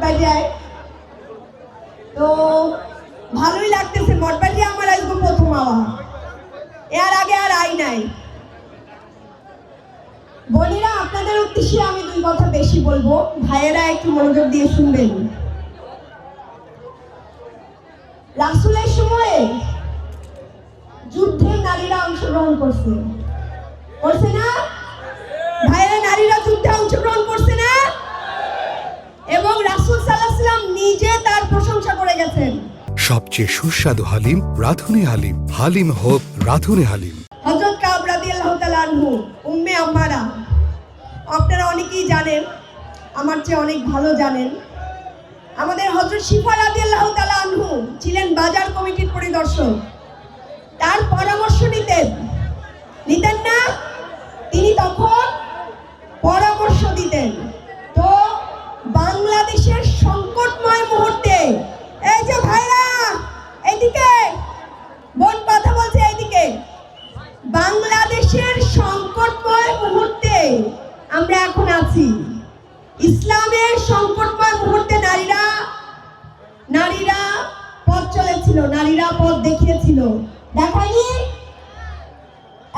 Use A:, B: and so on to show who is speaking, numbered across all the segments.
A: মঠবাড়িয়ায়। তো ভালোই লাগতেছে, মঠবাড়িয়া আমার আজকে প্রথম আওয়া, এর আগে আর আই নাই। বোনেরা, আপনাদের উদ্দেশ্যে আমি দুই কথা বেশি বলবো, ভাইয়েরা একটু মনোযোগ দিয়ে শুনবেন। রাসূলের সময়ে যুদ্ধে নারীরা অংশগ্রহণ করছে না ভাইয়েরা? নারীরা যুদ্ধে অংশগ্রহণ করছে না? এবং রাসূল সাল্লাল্লাহু আলাইহি ওয়াসাল্লাম নিজে তার প্রশংসা করে গেছেন।
B: সবচেয়ে সুস্বাদু হালিম রাধুনী হালিম, হালিম হোক রাধুনী হালিম।
A: হযরত কাব রাদিয়াল্লাহু তাআলা আনহু, উম্মে আম্মারা, আপনারা অনেকেই জানেন, আমার চেয়ে অনেক ভালো জানেন। আমাদের হযরত শিফা রাদিয়াল্লাহু তাআলা আনহু ছিলেন বাজার কমিটির পরিদর্শক। তার পরামর্শ নিতেন না? তিনি তখন পরামর্শ দিতেন। তো বাংলাদেশের সংকটময় মুহূর্তে, এই যে ভাইরা এইদিকে, বোন কথা বলছে এইদিকে, বাংলাদেশের সংকটময় মুহূর্তে আমরা এখন আছি। ইসলামের সংকটময় মুহূর্তে নারীরা পথ চলেছিল, নারীরা পথ দেখিয়েছিল, দেখায়নি?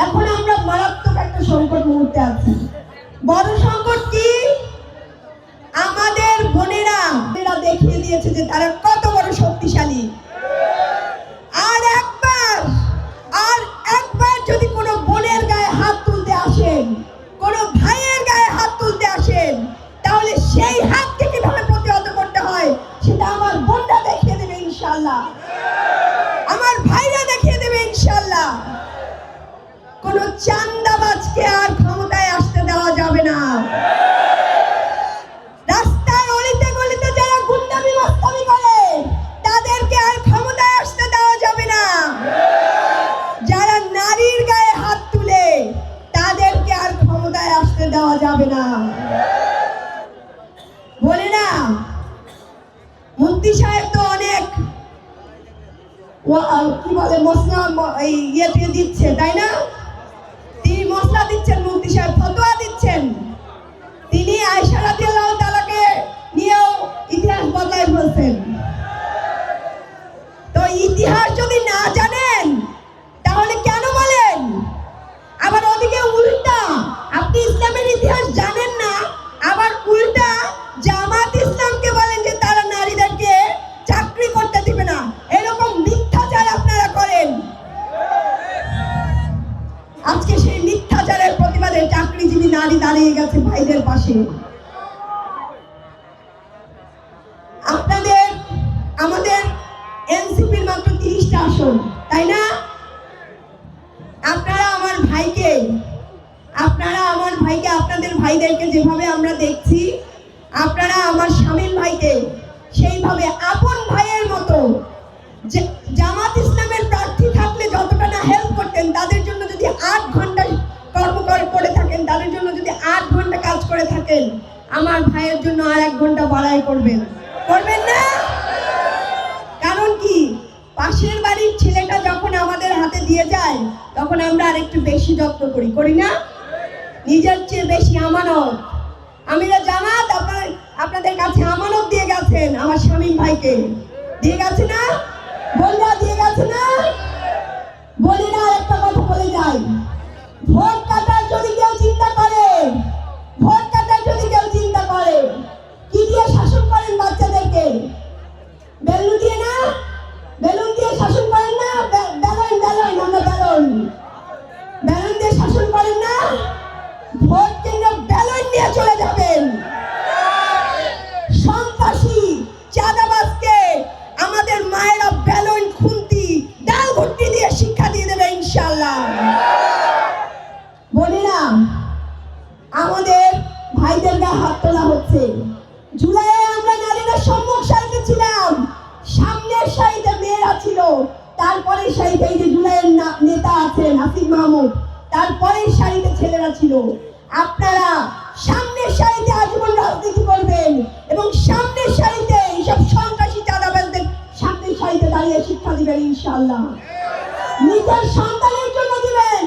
A: এখন আমরা মারাত্মক একটা সংকট মুহূর্তে আছি। বড় সংকট কি? আমাদের বোনেরা দেখিয়ে দিয়েছে যে তারা কত বড় শক্তিশালী। আর একবার যদি কোনো বোনের গায়ে হাত তুলতে আসেন, কোনো ভাইয়ের গায়ে হাত তুলতে আসেন, তাহলে সেই হাতকে কিভাবে প্রতিহত করতে হয় সেটা আমার বোনরা দেখিয়ে দেবে ইনশাআল্লাহ, আমার ভাইরা দেখিয়ে দেবে ইনশাআল্লাহ। কোনো চান্দাবাজকে আর ক্ষমতায় আসতে দেওয়া যাবে না। রাস্তার অলিতে গলিতে যারা গুন্ডামি মাস্তানি করে, তাদেরকে আর ক্ষমতায় আসতে দেওয়া যাবে না। যারা নারীর গায়ে হাত তুলে, তাদেরকে আর ক্ষমতায় আসতে দেওয়া যাবে না। বলে না, মুফতি সাহেব তো অনেক কি বলে মশলা ইয়ে দিচ্ছে, তাই না? তিনি মশলা দিচ্ছেন, মুফতি সাহেব ফতোয়া দিচ্ছেন। তিনি আয়েশা রাদিয়াল্লাহু তাআলাকে নিয়েও ইতিহাস বদলায় বলছেন। তো ইতিহাস যদি না জানেন তাহলে কেন বলেন? আবার ওদিকে উল্টা, আপনি ইসলামের ইতিহাস জানেন না, আবার উল্টা জামাত ইসলামকে বলেন যে তারা নারীদেরকে চাকরি করতে দিবে না। এরকম মিথ্যাচার আপনারা করেন। আজকে সেই মিথ্যাচারের প্রতিবাদে চাকরিজীবী নারী দাঁড়িয়ে গেছে ভাইদের পাশে। আমাদের এনসিপির মাত্র 30টা আসন, তাই না? আপনারা আমার ভাইকে, আপনাদের ভাইদেরকে যেভাবে আমরা দেখছি, আপনারা আমার শামীম ভাইকে সেইভাবে আপন ভাইয়ের মতো, জামাত ইসলামের প্রার্থী থাকলে যতটা না হেল্প করতেন, তাদের জন্য যদি 8 ঘন্টা কর্ম করে থাকেন, তাদের জন্য যদি 8 ঘন্টা কাজ করে থাকেন, আমার ভাইয়ের জন্য আর 1 ঘন্টা বাড়াই করবেন না? কারণ কি, পাশের বাড়ির ছেলেটা যখন আমাদের হাতে দিয়ে যায়, তখন আমরা আর একটু বেশি যত্ন করি না? নিজের চেয়ে বেশি আমানত। আমিরা জামাত আপনাদের কাছে আমানত দিয়ে গেছেন, আমার শামীম ভাইকে দিয়ে গেছে না? বলরা দিয়ে গেছে না? বলি না, একটা কথা বলে যাই, ভোট কাটার যদি কেউ চিন্তা করে, কি দিয়ে শাসন করেন বাচ্চাদেরকে? বেলুন দিয়ে না? বেলুন দিয়ে শাসন করেন না? আমরা বেলুন দিয়ে শাসন করেন না? ভোট কেন্দ্রে বেলুন নিয়ে চলে যাবেন। সন্ত্রাসী চাঁদাবাজকে আমাদের মায়েরা বেলুন, খুন্তি, ডাল ভর্তি দিয়ে শিক্ষা দিয়ে দেবে ইনশাআল্লাহ। বোনেরা, আমাদের ভাইদের গায়ে হাত তোলা হচ্ছে। জুলাইয়ে আমরা নারীরা সম্মুখ সারিতে ছিলাম, সামনের সারিতে মেয়েরা ছিল, তারপরে সারিতে এই যে জুলাইয়ের নেতা আছেন আসিফ মাহমুদ, তারপরে সারিতে ছেলেরা ছিল। আপনারা সামনের সারিতে আজীবন রাজনীতি করবেন এবং সামনের সারিতে এইসব সন্ত্রাসী চাঁদাবাজদের সামনের সারিতে দাঁড়িয়ে শিক্ষা দিবেন ইনশাআল্লাহ। নিজের সন্তানের জন্য দিবেন,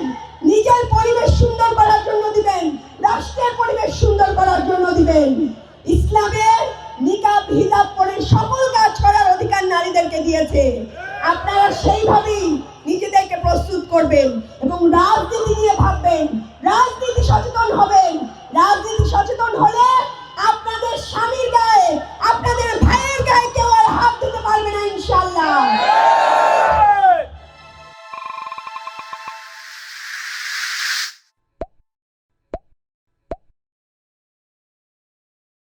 A: নিজের পরিবেশ সুন্দর করার জন্য দিবেন, রাষ্ট্রের পরিবেশ সুন্দর করার জন্য দিবেন। ইসলামের নিকাব হিজাব দিয়েছে